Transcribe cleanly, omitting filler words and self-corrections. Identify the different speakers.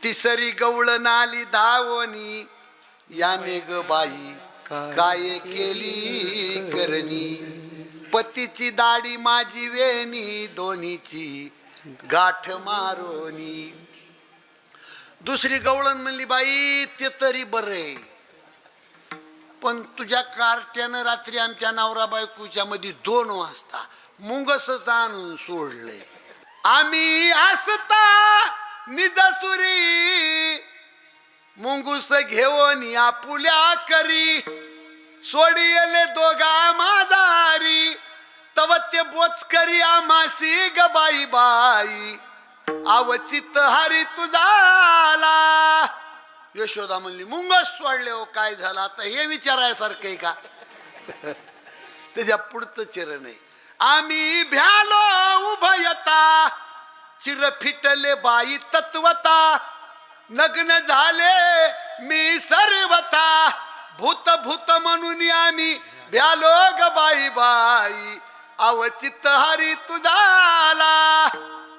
Speaker 1: तिसरी गवळ नाली धावणी याने ग बाई काय केली करणी पतीची दाढी माझी वेणी दोन्हीची गाठ मारोनी. दुसरी गवळण म्हणली बाई ते तरी बरे पण तुझ्या कार्ट्यानं रात्री आमच्या नवरा बायकोच्या मध्ये 2 वाजता मुंगसच आणून सोडले. आम्ही असता निजसुरी मुंगूस घेऊन आपुल्या करी सोडियले दोघा मादारी तव ते बोचकरी आमासी ग बाई बाई आवचित हरी तुझाला. यशोदा म्हणली मुंगस सोडले हो काय झालं आता हे विचारायसारखं आहे का. त्याच्या पुढचं चरण आहे आम्ही भ्यालो उभयता चिर फिटले बाई तत्वता नग्न झाले मी सर्वता भूत भूत म्हणून आम्ही भ्यालो ग बाई बाई अवचित हरी तुझाला.